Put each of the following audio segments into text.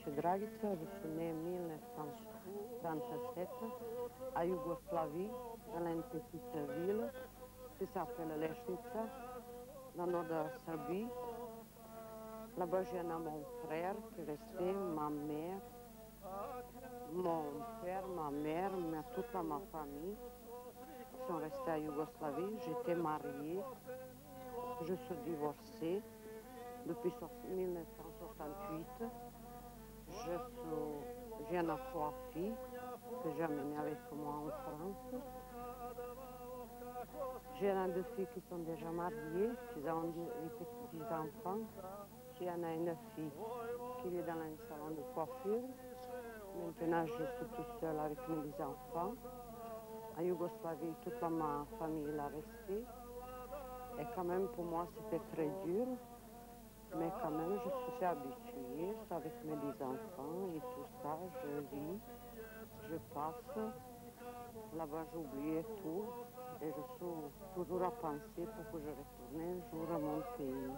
suis Dragica, je suis née en 1937 à Yougoslavie, dans une petite ville qui s'appelle Lešnica, dans le nord de la Serbie. Là-bas, j'ai mon frère qui est resté, ma mère, mon père, ma mère, mais toute ma famille sont restés à Yougoslavie. J'étais mariée, je suis divorcée depuis 1968. J'ai une trois filles que j'ai amenées avec moi en France. J'ai deux filles qui sont déjà mariées, qui ont des petits-enfants. J'ai une fille qui est dans un salon de coiffure. Maintenant, je suis toute seule avec mes enfants. À Yougoslavie, toute ma famille est restée. Et quand même, pour moi, c'était très dur. Mais quand même, je suis habituée avec mes enfants et tout ça. Je vis, je passe. Là-bas, j'oubliais tout. Et je suis toujours à penser pour que je retourne un jour à mon pays.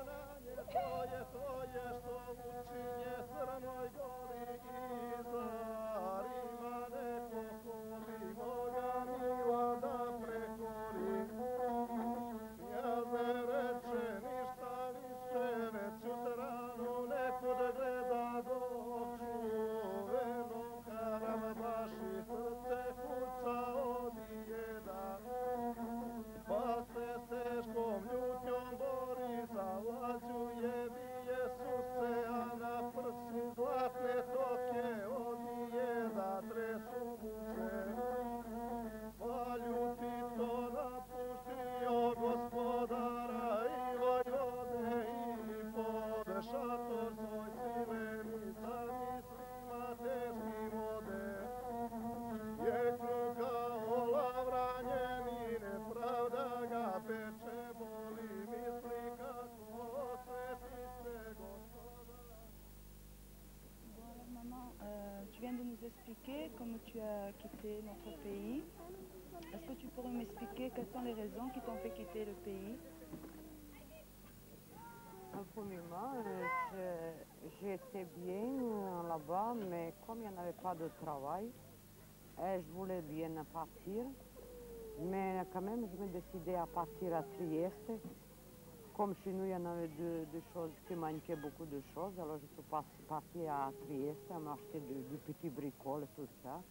Tu viens de nous expliquer comment tu as quitté notre pays. Est-ce que tu pourrais m'expliquer quelles sont les raisons qui t'ont fait quitter le pays? Premièrement, j'étais bien là-bas, mais comme il n'y en avait pas de travail, je voulais bien partir. Mais quand même, je me décidais à partir à Trieste. Comme chez nous, il y en avait deux choses qui manquaient beaucoup de choses. Alors je suis partie à Trieste à m'acheter du petits bricoles et tout ça.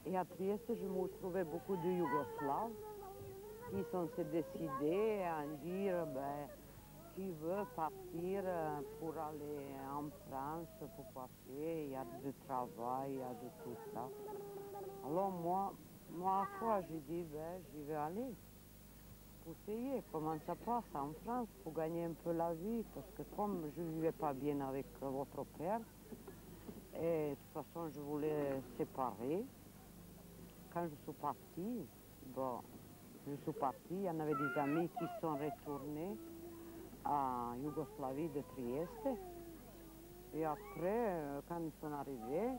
Et à Trieste, je me trouvais beaucoup de Yougoslaves qui sont se décidés à dire qui veut partir pour aller en France, pourquoi pas, il y a du travail, il y a de tout ça. Alors moi à fois, j'ai dit, j'y vais aller. Pour essayer comment ça passe en France, pour gagner un peu la vie, parce que comme je ne vivais pas bien avec votre père, et de toute façon je voulais séparer, quand je suis partie, il y en avait des amis qui sont retournés à Yougoslavie de Trieste, et après, quand ils sont arrivés,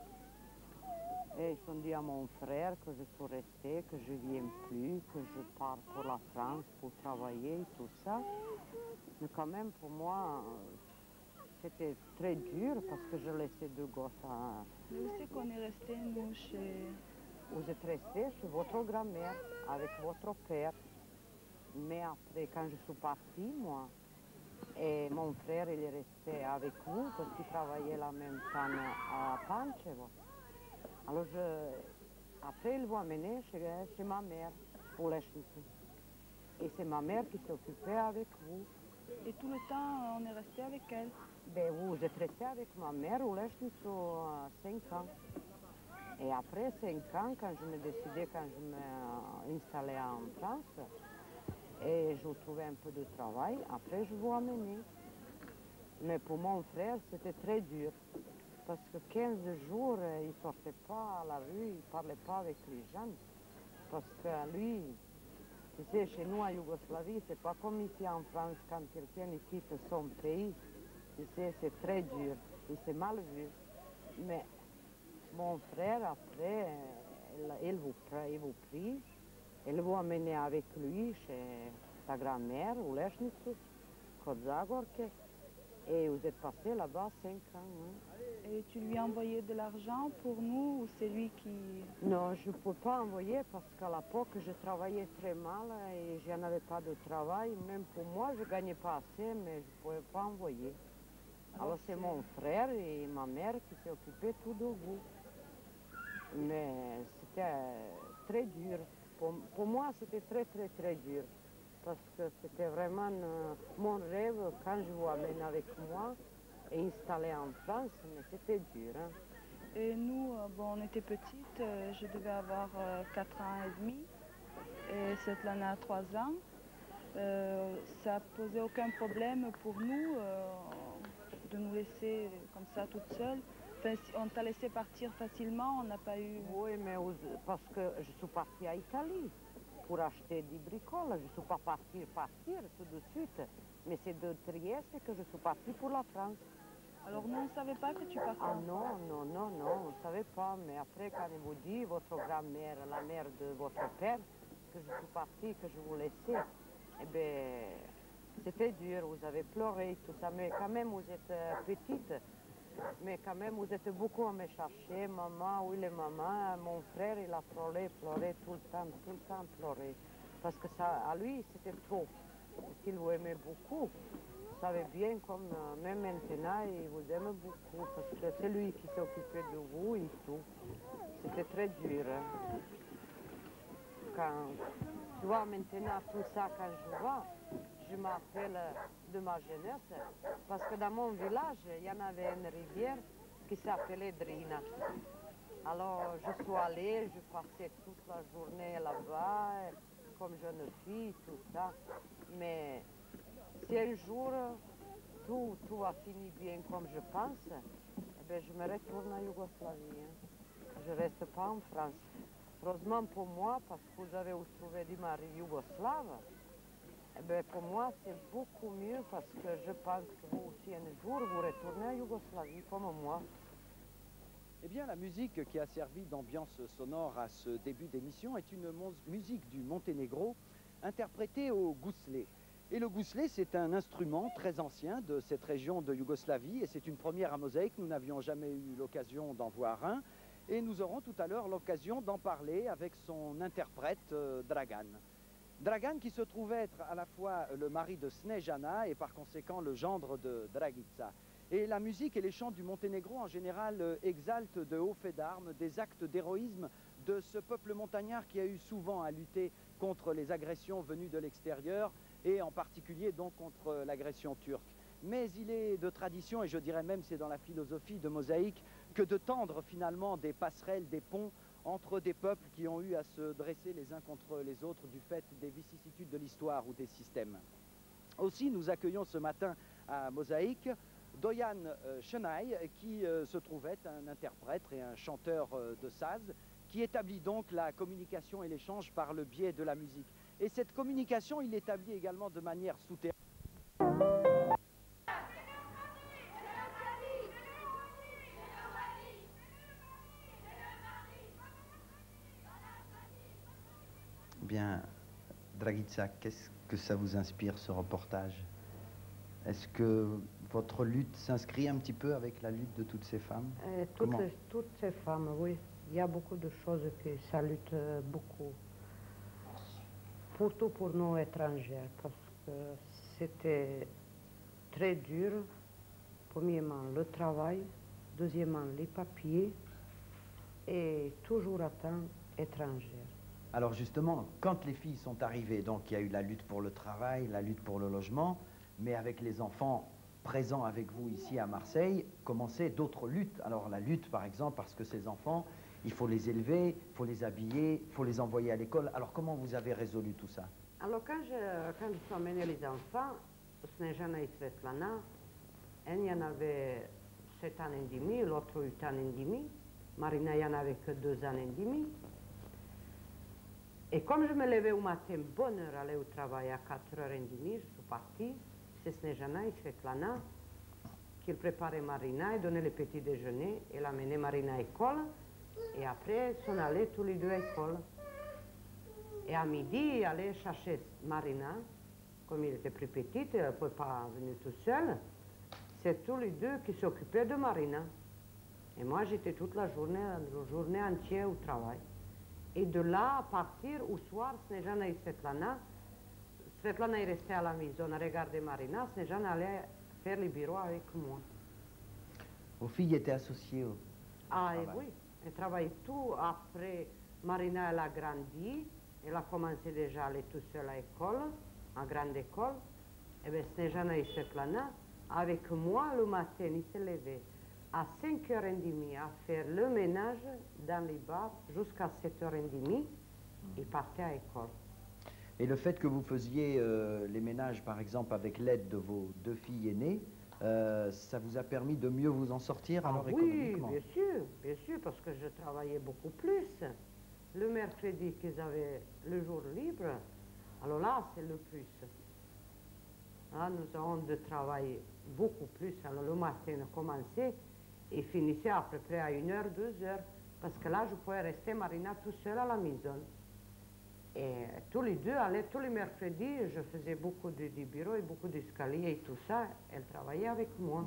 et ils ont dit à mon frère que je suis restée, que je ne viens plus, que je pars pour la France pour travailler et tout ça. Mais quand même, pour moi, c'était très dur parce que je laissais deux gosses à... Mais où c'est qu'on est resté, nous, chez... Vous êtes resté chez votre grand-mère, avec votre père. Mais après, quand je suis partie, moi, et mon frère, il est resté avec vous parce qu'il travaillait la même temps à Pančevo. Alors, après, ils vont amener chez ma mère, pour Lešnicu. Et c'est ma mère qui s'est occupée avec vous. Et tout le temps, on est resté avec elle? Vous êtes resté avec ma mère au Lešnicu 5 ans. Et après 5 ans, quand je me décidais, quand je m'installais en France, et je trouvais un peu de travail, après je vous amenais. Mais pour mon frère, c'était très dur. Parce que 15 jours, il ne sortait pas à la rue, il ne parlait pas avec les gens. Parce que lui, tu sais, chez nous à Yougoslavie, c'est pas comme ici en France, quand quelqu'un quitte son pays, tu sais, c'est très dur et c'est mal vu. Mais mon frère, après, il vous prie, il vous amenait avec lui chez sa grand-mère, u Lešnicu, kod Zagorke. Et vous êtes passé là-bas 5 ans. Hein. Et tu lui as envoyé de l'argent pour nous ou c'est lui qui... Non, je ne peux pas envoyer parce qu'à l'époque, je travaillais très mal et je n'avais pas de travail. Même pour moi, je ne gagnais pas assez, mais je ne pouvais pas envoyer. Alors c'est mon frère et ma mère qui s'occupaient tout de vous. Mais c'était très dur. Pour moi, c'était très dur. Parce que c'était vraiment mon rêve quand je vous amène avec moi et installé en France, mais c'était dur. Hein. Et nous, bon, on était petites, je devais avoir 4 ans et demi et Svetlana a 3 ans. Ça ne posait aucun problème pour nous de nous laisser comme ça toutes seules. Enfin, on t'a laissé partir facilement, on n'a pas eu... Oui, mais parce que je suis partie à Italie pour acheter des bricoles. Je ne suis pas partie tout de suite. Mais c'est de Trieste que je suis partie pour la France. Alors nous, on ne savait pas que tu partais. Ah non, on ne savait pas. Mais après, quand il vous dit, votre grand-mère, la mère de votre père, que je suis partie, que je vous laissais, eh bien, c'était dur. Vous avez pleuré, tout ça. Mais quand même, vous êtes petite. Mais quand même, vous êtes beaucoup à me chercher, maman, où est le maman? Mon frère, il a pleuré tout le temps pleuré. Parce que ça, à lui, c'était trop. Parce qu'il vous aimait beaucoup. Vous savez bien, comme même maintenant, il vous aime beaucoup. Parce que c'est lui qui s'occupait de vous et tout. C'était très dur. Hein. Quand tu vois maintenant tout ça, quand je vois, je m'appelle de ma jeunesse, parce que dans mon village, il y en avait une rivière qui s'appelait Drina. Alors, je suis allée, je passais toute la journée là-bas, comme jeune fille, tout ça. Mais si un jour, tout a fini bien comme je pense, eh bien, je me retourne en Yougoslavie. Hein. Je ne reste pas en France. Heureusement pour moi, parce que vous avez trouvé du mari yougoslave, eh bien, pour moi, c'est beaucoup mieux parce que je pense que vous aussi, un jour, vous retournez à Yougoslavie comme moi. Eh bien, la musique qui a servi d'ambiance sonore à ce début d'émission est une musique du Monténégro interprétée au gousselé. Et le gousselé, c'est un instrument très ancien de cette région de Yougoslavie et c'est une première à Mosaïque. Nous n'avions jamais eu l'occasion d'en voir un et nous aurons tout à l'heure l'occasion d'en parler avec son interprète Dragan. Dragan qui se trouve être à la fois le mari de Snejana et par conséquent le gendre de Dragica. Et la musique et les chants du Monténégro en général exaltent de hauts faits d'armes, des actes d'héroïsme de ce peuple montagnard qui a eu souvent à lutter contre les agressions venues de l'extérieur et en particulier donc contre l'agression turque. Mais il est de tradition, et je dirais même c'est dans la philosophie de Mosaïque, que de tendre finalement des passerelles, des ponts entre des peuples qui ont eu à se dresser les uns contre les autres du fait des vicissitudes de l'histoire ou des systèmes. Aussi, nous accueillons ce matin à Mosaïque Dojan Chenay, qui se trouve être un interprète et un chanteur de saz, qui établit donc la communication et l'échange par le biais de la musique. Et cette communication, il l'établit également de manière souterraine. Bien, Dragica, qu'est-ce que ça vous inspire ce reportage? Est-ce que votre lutte s'inscrit un petit peu avec la lutte de toutes ces femmes? Toutes ces femmes, oui. Il y a beaucoup de choses que ça lutte beaucoup. Surtout pour nous étrangères, parce que c'était très dur. Premièrement, le travail. Deuxièmement, les papiers. Et toujours à temps étrangère. Alors justement, quand les filles sont arrivées, donc il y a eu la lutte pour le travail, la lutte pour le logement, mais avec les enfants présents avec vous ici à Marseille, commençaient d'autres luttes. Alors la lutte, par exemple, parce que ces enfants, il faut les élever, il faut les habiller, il faut les envoyer à l'école. Alors comment vous avez résolu tout ça? Alors quand je suis amené les enfants, Snejana et Svetlana, il y en avait 7 ans et demi, l'autre 8 ans et demi. Marina, il n'y en avait que 2 ans et demi. Et comme je me levais au matin, bonne heure, aller au travail à 4h30, je suis partie. C'est Snejana et Svetlana qui préparaient Marina et donnaient le petit déjeuner. Elle amenait Marina à l'école et après, ils sont allés tous les deux à l'école. Et à midi, ils allaient chercher Marina, comme il était plus petite, elle ne pouvait pas venir toute seule. c'est tous les deux qui s'occupaient de Marina. Et moi, j'étais toute la journée entière au travail. Et de là, à partir au soir, Snejana et Svetlana est restée à la maison à regarder Marina, Snejana allait faire les bureaux avec moi. Vos filles étaient associées au Ah, et travail. oui, elle travaillait tout. Après, Marina, elle a grandi, elle a commencé déjà à aller tout seule à l'école, à grande école. Et bien, Snejana et Svetlana, avec moi, le matin, ils se levaient à 5h30 à faire le ménage dans les bars jusqu'à 7h30. Ils partaient à l'école. Et le fait que vous faisiez les ménages, par exemple, avec l'aide de vos deux filles aînées, ça vous a permis de mieux vous en sortir alors oui, économiquement? bien sûr, parce que je travaillais beaucoup plus. Le mercredi qu'ils avaient le jour libre, alors là, c'est le plus. Là, nous avons de travailler beaucoup plus. Alors le matin, on commençait et finissait à peu près à 1h, 2h, parce que là, je pouvais rester Marina tout seul à la maison. Et tous les deux allaient, tous les mercredis, je faisais beaucoup de bureaux et beaucoup d'escaliers et tout ça. Elle travaillait avec moi.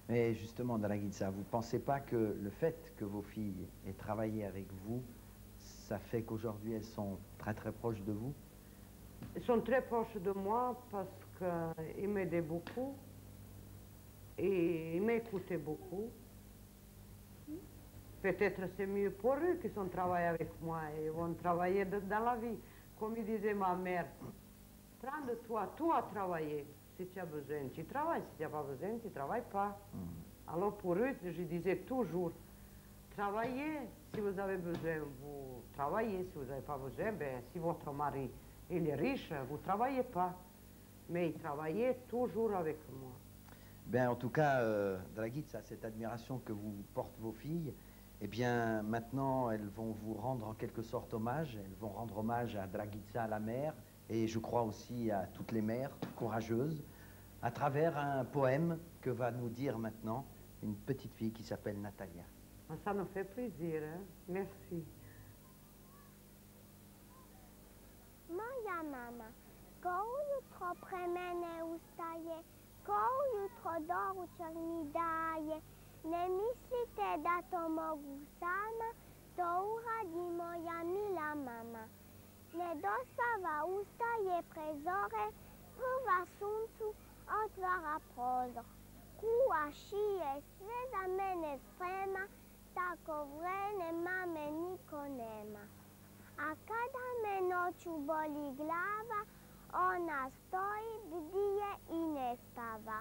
Mais justement, Dragica, vous ne pensez pas que le fait que vos filles aient travaillé avec vous, ça fait qu'aujourd'hui elles sont très très proches de vous? Ils sont très proches de moi parce qu'ils m'aidaient beaucoup et ils m'écoutaient beaucoup. Peut-être c'est mieux pour eux qu'ils ont travaillé avec moi et vont travailler dans la vie. Comme disait ma mère, prends de toi, à travailler. Si tu as besoin, tu travailles. Si tu n'as pas besoin, tu ne travailles pas. Alors pour eux, je disais toujours, travaillez. Si vous avez besoin, vous travaillez. Si vous n'avez pas besoin, ben, si votre mari il est riche, vous ne travaillez pas. Mais il travaillait toujours avec moi. Ben, en tout cas, Dragica, cette admiration que vous portent vos filles, eh bien, maintenant, elles vont vous rendre en quelque sorte hommage. Elles vont rendre hommage à Dragica, la mère, et je crois aussi à toutes les mères courageuses, à travers un poème que va nous dire maintenant une petite fille qui s'appelle Natalia. Ça nous fait plaisir, hein? Merci. Moja mama, ko ujutro pre mene ustaje, ko ujutro doručak mi daje. Ne mislite da to mogu sama, to uradi moja mila mama. Ne dosava ustaje pre zore, prva suncu otvara prozor. Kuva šije sve za mene sprema, tako vrene mame niko nema. A kada me noću boli glava, ona stoji, bdije i ne spava.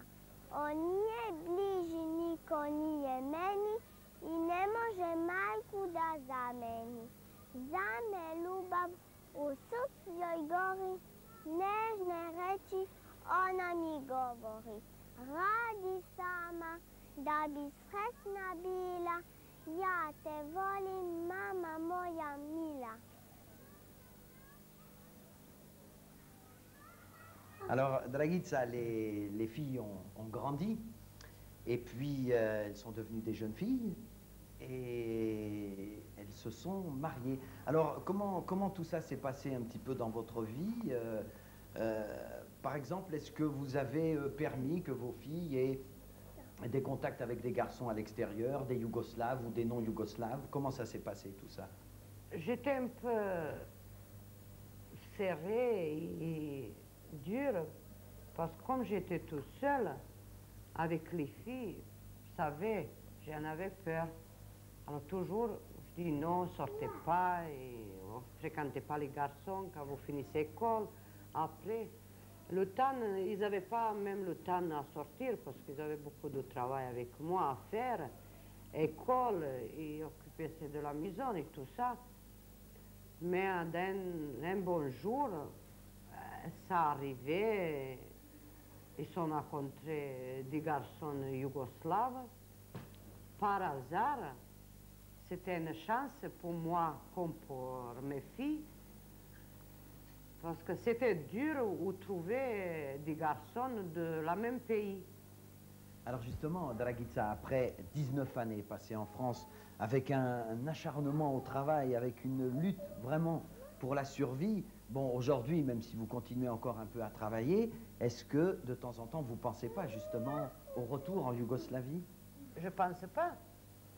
On nije bliži, niko nije meni i ne može majku da zameni. Za me ljubav u srcljoj gori, nežne reči ona mi govori. Radi sama da bi sretna bila, ja te volim, mama moja mila. Alors, Dragica, les filles ont grandi, et puis elles sont devenues des jeunes filles, et elles se sont mariées. Alors, comment tout ça s'est passé un petit peu dans votre vie? Par exemple, est-ce que vous avez permis que vos filles aient des contacts avec des garçons à l'extérieur, des Yougoslaves ou des non-Yougoslaves? Comment ça s'est passé tout ça? J'étais un peu serrée et dure parce que comme j'étais toute seule avec les filles, je savais, j'en avais peur. Alors toujours, je dis non, sortez pas et ne fréquentez pas les garçons quand vous finissez l'école. Après, le temps, ils n'avaient pas même le temps à sortir parce qu'ils avaient beaucoup de travail avec moi à faire. École, et occuper de la maison et tout ça. Mais un bon jour, ça arrivait, ils ont rencontré des garçons yougoslaves. Par hasard, c'était une chance pour moi comme pour mes filles. Parce que c'était dur de trouver des garçons de la même pays. Alors justement, Dragica, après 19 années passées en France, avec un acharnement au travail, avec une lutte vraiment pour la survie, bon, aujourd'hui, même si vous continuez encore un peu à travailler, est-ce que, de temps en temps, vous ne pensez pas justement au retour en Yougoslavie? Je ne pense pas.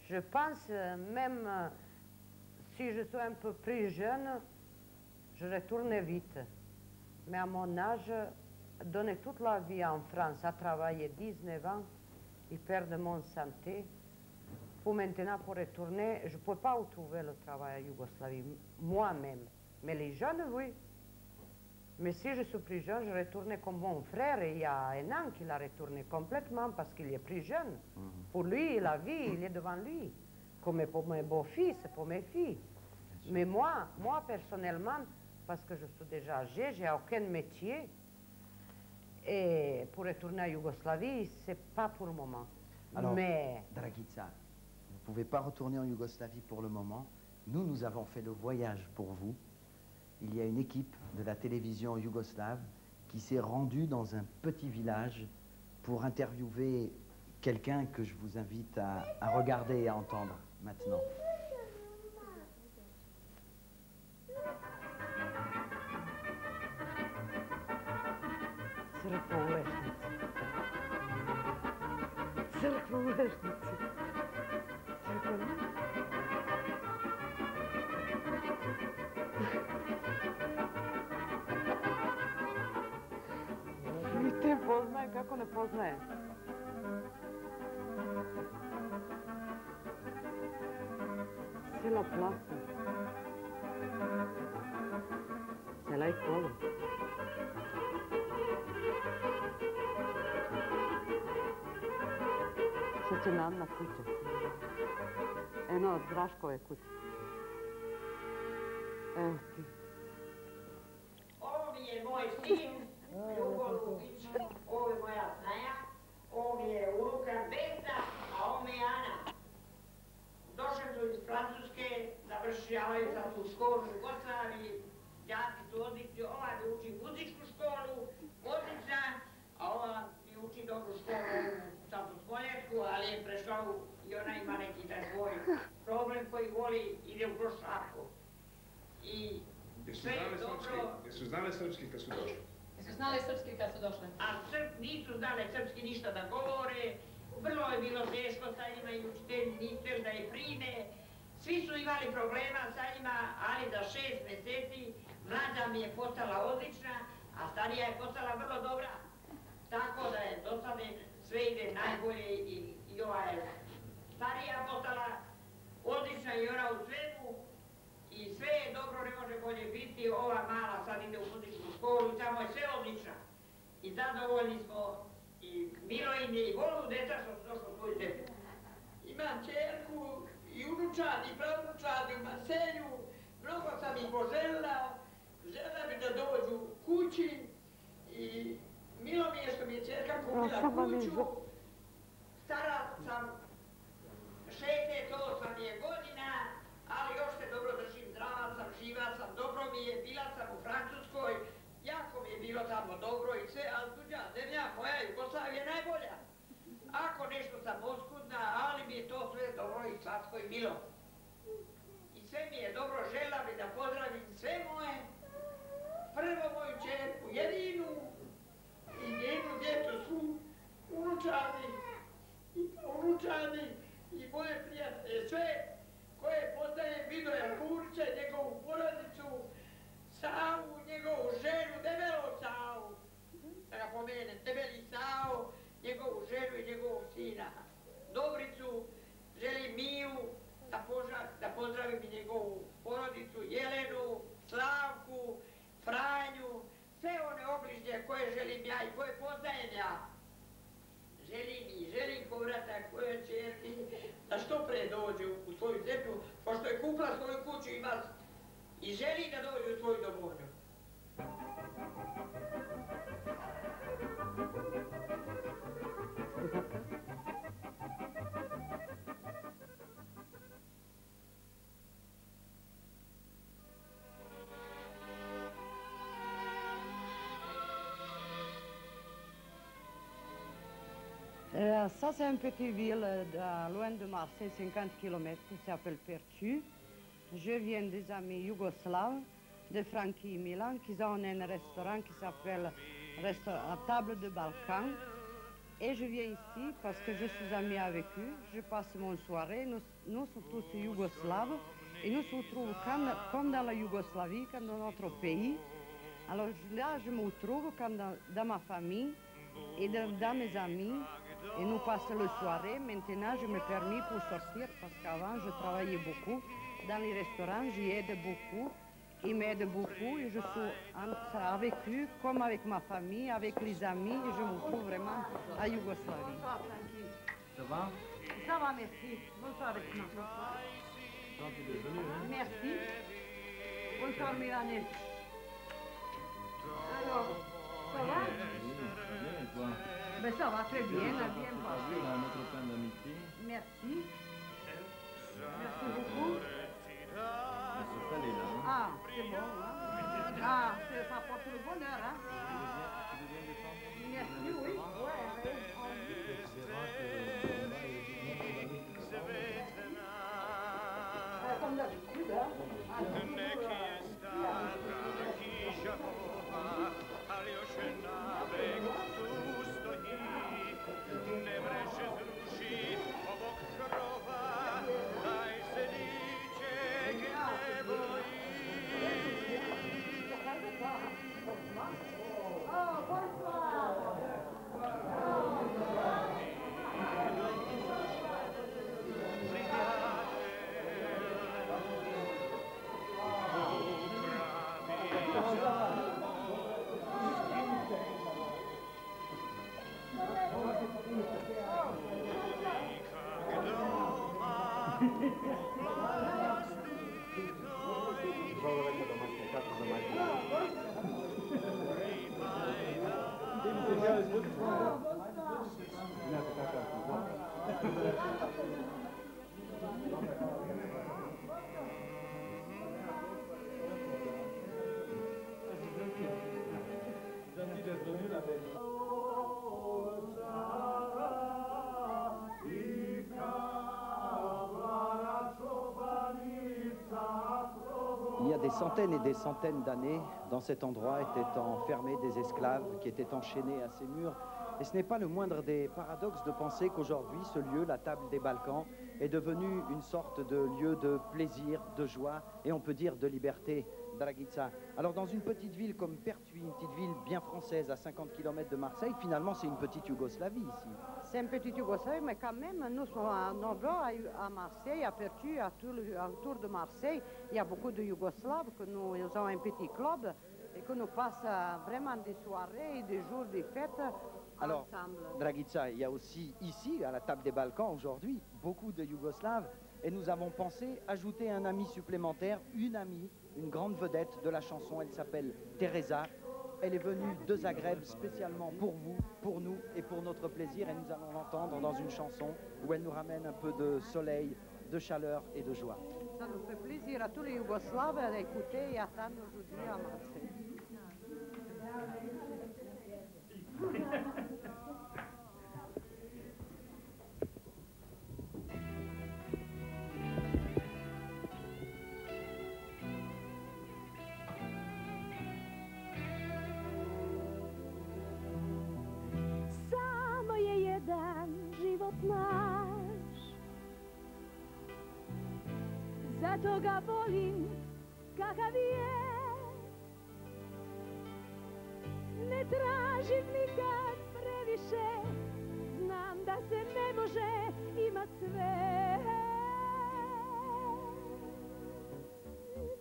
Je pense même, si je suis un peu plus jeune, je retourne vite. Mais à mon âge, donner toute la vie en France, à travailler 19 ans, et perdre mon santé, pour maintenant, pour retourner, je ne peux pas trouver le travail en Yougoslavie, moi-même. Mais les jeunes, oui. Mais si je suis plus jeune, je retourne comme mon frère. Il y a un an qu'il a retourné complètement parce qu'il est plus jeune. Pour lui, la vie, il est devant lui. Comme pour mes beaux-fils, pour mes filles. Mais moi, personnellement, parce que je suis déjà âgée, j'ai aucun métier. Et pour retourner à Yougoslavie, c'est pas pour le moment. Alors, mais... Dragica, vous ne pouvez pas retourner en Yougoslavie pour le moment. Nous avons fait le voyage pour vous. Il y a une équipe de la télévision yougoslave qui s'est rendue dans un petit village pour interviewer quelqu'un que je vous invite à regarder et à entendre maintenant. Crkva u Lešnici. Crkva u Lešnici. I te poznaje, kako ne poznaje? Sela Plasa. Sela i kolo. Sad će Nadna kuća. Eno od Draškove kuće. Evo ti. Ovo mi je moj sin, Ljubo Lukić, ovo je moja snaja, ovo mi je unuka Beta, a ovo mi je Ana. Došli su iz Francuske, završavaju sad u školu u Jugoslaviji, đaci su odlični, ova mi uči muzičku školu, odlična, a ova mi uči dobru školu sad u Smoljetku, ali je prešla i ona ima neki taj svoj problem koji voli, ide u Grošaku. I Jesu znale srpski kad su došli? Jesu znali srpski kad su došli? A nisu znale srpski ništa da govore, vrlo je bilo teško sa njima i učitelji nisu htjeli da je prime. Svi su imali problema sa njima, ali za 6 mjeseci mlađa mi je postala odlična, a starija je postala vrlo dobra. Tako da je do sada sve ide najbolje i ova je starija postala odlična i ona u svemu. I sve je dobro, ne može bolje biti, ova mala sad ide u muzičku školu i tamo je sve odlična. I zadovoljni smo i Milojine i volu djeca što su došli u svoju zemlju. Imam čerku i unučad i pravnučad u Marselju, mnogo sam ih poželjela, željela bi da dođu kući i milo mi je što mi je čerka kupila kuću. Stara sam 68 je godina, ali još se dobro držim, zdrava sam, živa sam, dobro mi je, bila sam u Francuskoj, jako mi je bilo tamo dobro i sve, ali tuđa zemlja, moja Jugoslavija je najbolja. Ako nešto sam oskudna, ali mi je to sve dobro i slatko i milo. I sve mi je dobro, žela bi da pozdravim sve moje, prvo moju čerku, jedinu, i njenu djecu su unučani i moje prijatelje, sve koje poznajem Vidoja Kurića, njegovu porodicu, Savu, njegovu ženu, debelo Savu, da ga pomenem, debeli Savu, njegovu ženu i njegovog sina. Dobricu, želim Miju, da pozdravim i njegovu porodicu, Jelenu, Slavku, Franju, sve one obližnje koje želim ja i koje poznajem ja. Želim povratak svojoj čerki da što pre dođu u svoju zemlju, pošto je kupila svoju kuću i želi da dođu u svoju domovinu. Ça, c'est une petite ville loin de Marseille, 50 km, qui s'appelle Pertu. Je viens des amis yougoslaves de Frankie Milan, qui ont un restaurant qui s'appelle la Table de Balkan. Et je viens ici parce que je suis amie avec eux. Je passe mon soirée. Nous sommes tous yougoslaves et nous nous trouvons comme dans la Yougoslavie, comme dans notre pays. Alors là, je me trouve comme dans ma famille et dans mes amis. Et nous passons la soirée. Maintenant, je me permets pour sortir parce qu'avant, je travaillais beaucoup. Dans les restaurants, j'y aide beaucoup. Ils m'aident beaucoup et je suis avec eux, comme avec ma famille, avec les amis, et je me trouve vraiment à Yougoslavie. Ça va? Ça va, merci. Bonsoir, Rechna. Gentil d'être venu, hein? Merci. Bonsoir, Milanès. Alors, ça va? Bien, et toi? Ben, ça va très bien, bien passé. Un autre pain d'amitié. Merci. Merci beaucoup. Ça est là. Ah, c'est bon, hein? Ah, ça apporte le bonheur, hein? Tu deviens de temps? Merci, oui. Ouais, Tu verras que là, comme d'habitude, hein? Il y a des centaines et des centaines d'années, dans cet endroit étaient enfermés des esclaves qui étaient enchaînés à ces murs. Et ce n'est pas le moindre des paradoxes de penser qu'aujourd'hui, ce lieu, la Table des Balkans, est devenu une sorte de lieu de plaisir, de joie et on peut dire de liberté, Dragica. Alors dans une petite ville comme Pertuis, une petite ville bien française à 50 km de Marseille, finalement c'est une petite Yougoslavie ici. C'est une petite Yougoslavie, mais quand même, nous sommes à Marseille, à Pertuis, autour de Marseille. Il y a beaucoup de Yougoslaves, que nous avons un petit club et que nous passons vraiment des soirées et des jours de fêtes. Alors, ensemble. Dragica, il y a aussi ici, à la Table des Balkans, aujourd'hui, beaucoup de Yougoslaves. Et nous avons pensé ajouter un ami supplémentaire, une amie, une grande vedette de la chanson. Elle s'appelle Teresa. Elle est venue de Zagreb spécialement pour vous, pour nous et pour notre plaisir. Et nous allons l'entendre dans une chanson où elle nous ramène un peu de soleil, de chaleur et de joie. Ça nous fait plaisir à tous les Yougoslaves d'écouter et attendre aujourd'hui à Marseille. Samo je jedan život naš, zato ga volim kakav je. Ne tražim nikad previše, znam da se ne može imat sve.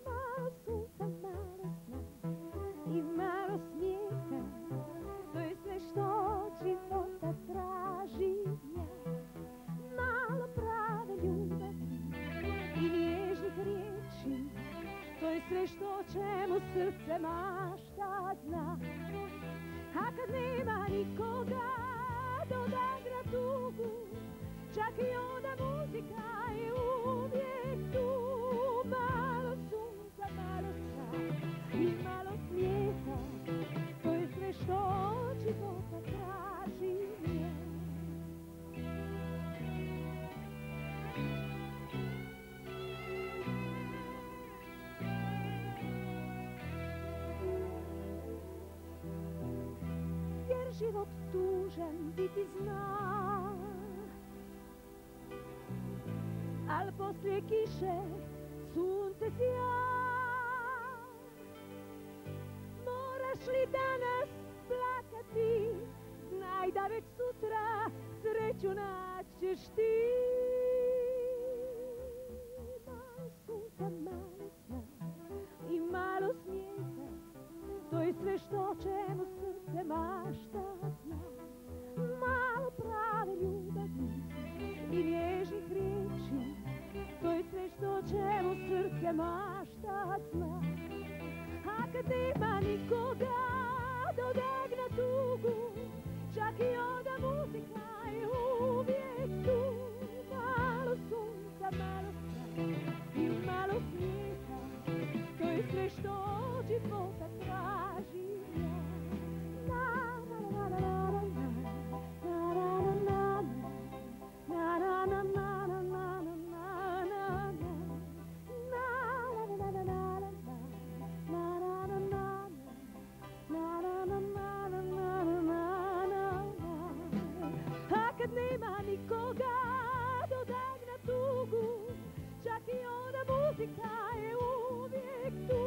Malo sunca, malo sna i malo smijeha, to je sve što od života tražim ja. Malo prave ljubavi i nježnih riječi, to je sve što čemu srce mašta zna. A kad nema nikoga dodagra tugu, čak i onda muzika je uvijek tu. Malo sunca, malo sna i malo smijeha, to je sve što od života tražim ja. život tužan biti zna. Al poslije kiše sunce sja. Moraš li danas plakati, znaj da već sutra sreću naćeš ti. Malo sunca, malo sna i malo smijeha, to je sve što o čemu srce mašta zna. Malo prave ljubavi i nježnih riječi, to je sve što o čemu srce mašta zna. A kad nema nikoga dodagna tugu, čak i onda muzika je uvijek tu. Malo sunca, malo sna i malo smijeha, to je sve što od života tražim ja. Na na na na na na na na na na na na na na kad nema nikoga dodagna tugu, čak i ona muzika je uvijek tu.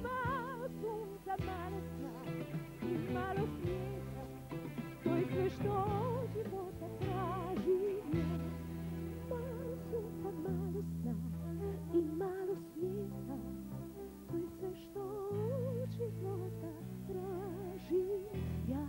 Malo sunca, malo sna i malo smijeha, to je sve što od života tražim ja. Malo sunca, malo sna i malo smijeha, to je sve što od života tražim ja.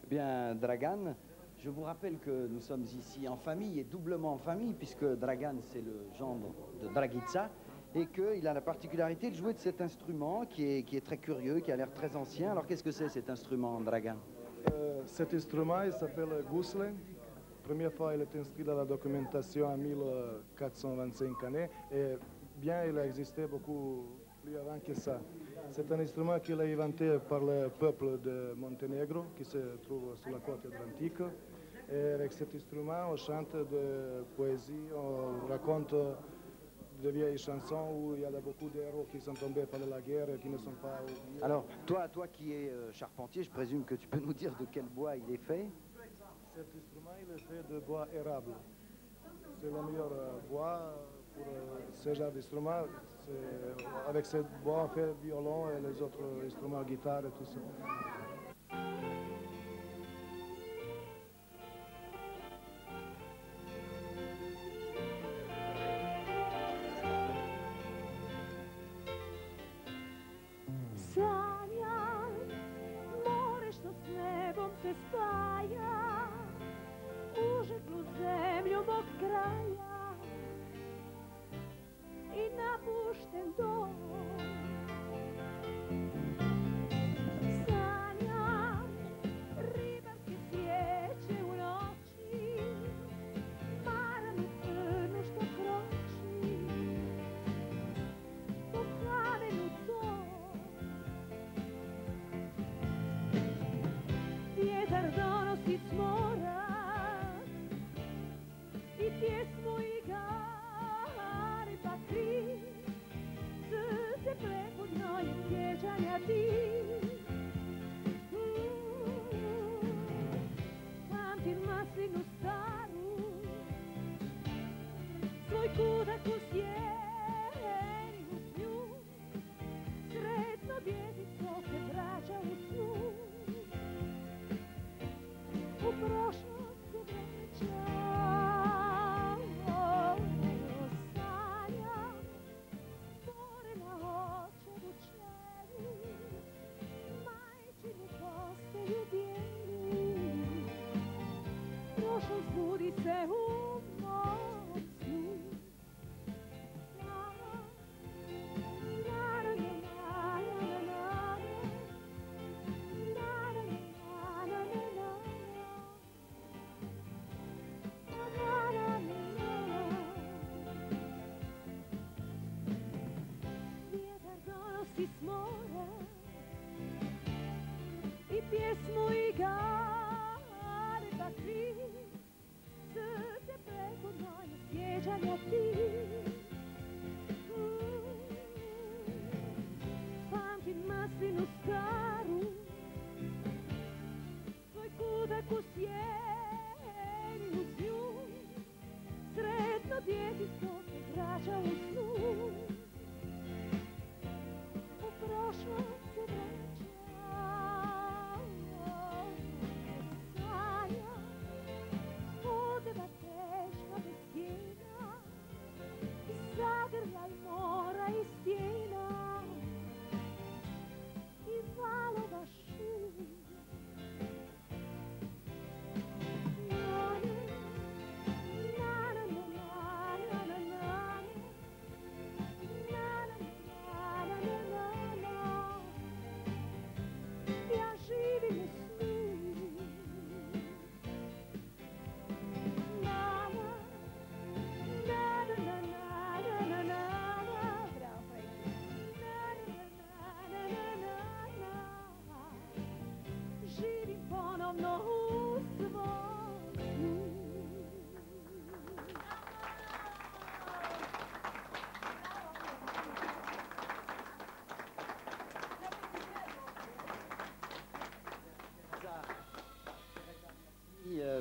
Bien, Dragan, je vous rappelle que nous sommes ici en famille et doublement en famille puisque Dragan c'est le gendre de Dragica et qu'il a la particularité de jouer de cet instrument qui est très curieux, qui a l'air très ancien. Alors qu'est-ce que c'est cet instrument, Dragan? Cet instrument il s'appelle gousle. Première fois il est inscrit dans la documentation en 1425 années et bien il a existé beaucoup plus avant que ça. C'est un instrument qu'il a inventé par le peuple de Monténégro qui se trouve sur la côte atlantique. Et avec cet instrument, on chante de poésie, on raconte de vieilles chansons où il y a beaucoup d'héros qui sont tombés pendant la guerre et qui ne sont pas oubliés. Alors, toi qui es charpentier, je présume que tu peux nous dire de quel bois il est fait? Cet instrument, il est fait de bois érable. C'est le meilleur bois pour ce genre d'instrument. Avec ce bois, on fait violon et les autres instruments, guitare et tout ça. Sanjam more što s nebom se spaja, užeglu zemlju mog kraja.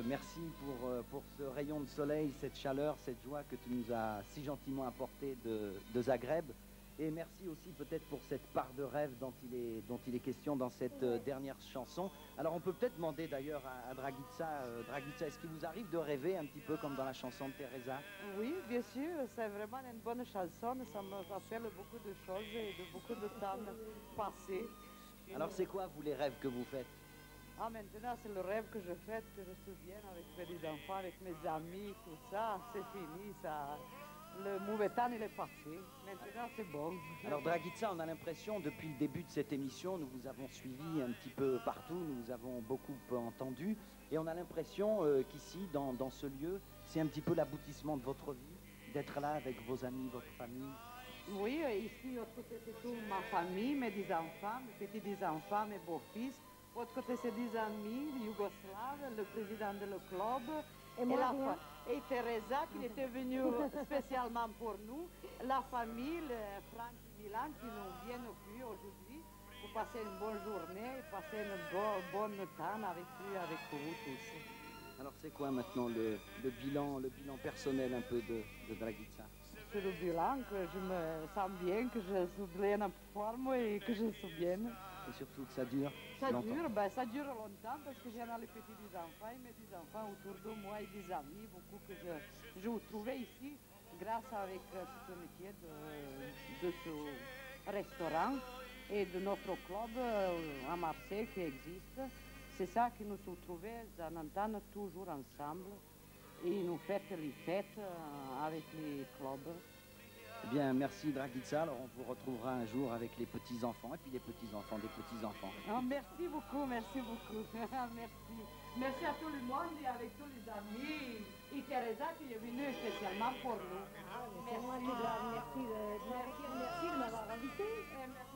merci pour ce rayon de soleil, cette chaleur, cette joie que tu nous as si gentiment apportée de Zagreb. Et merci aussi peut-être pour cette part de rêve dont il est question dans cette dernière chanson. Alors on peut peut-être demander d'ailleurs à Dragica, Dragica, est-ce qu'il vous arrive de rêver un petit peu comme dans la chanson de Teresa? Oui, bien sûr, c'est vraiment une bonne chanson. Ça me rappelle beaucoup de choses et de beaucoup de temps passé. Alors c'est quoi, vous, les rêves que vous faites? Ah, maintenant, c'est le rêve que je fais, que je souviens avec mes enfants, avec mes amis, tout ça. C'est fini, ça. Le mauvais temps, il est passé. Maintenant, c'est bon. Alors, Dragica, on a l'impression, depuis le début de cette émission, nous vous avons suivi un petit peu partout, nous vous avons beaucoup entendu, et on a l'impression qu'ici, dans ce lieu, c'est un petit peu l'aboutissement de votre vie, d'être là avec vos amis, votre famille. Oui, ici, l'autre côté, c'est toute ma famille, mes 10 enfants, mes petits-enfants, mes beaux-fils. L'autre côté, c'est 10 amis, yougoslaves, le président de le club. Et Teresa, qui était venue spécialement pour nous. La famille, Franck et Milan, qui ne viennent plus aujourd'hui pour passer une bonne journée, passer une bonne temps avec vous tous. Alors, c'est quoi maintenant le bilan personnel un peu de Dragica? C'est le bilan que je me sens bien, que je suis bien en forme et que je suis bien. Et surtout que ça dure longtemps. Ça dure longtemps parce que j'ai les petits enfants et mes 10 enfants autour de moi et des amis, beaucoup que je vous trouvais ici grâce avec ce métier de ce restaurant et de notre club à Marseille qui existe. C'est ça que nous sommes trouvés en entendant toujours ensemble et nous faisons les fêtes avec les clubs. Eh bien, merci Dragica. Alors, on vous retrouvera un jour avec les petits-enfants et puis les petits-enfants des petits-enfants. Oh, merci beaucoup, merci beaucoup. Merci. Merci à tout le monde et avec tous les amis. Et Teresa qui est venue spécialement pour nous. C'est moi qui dois merci de m'avoir invité. Merci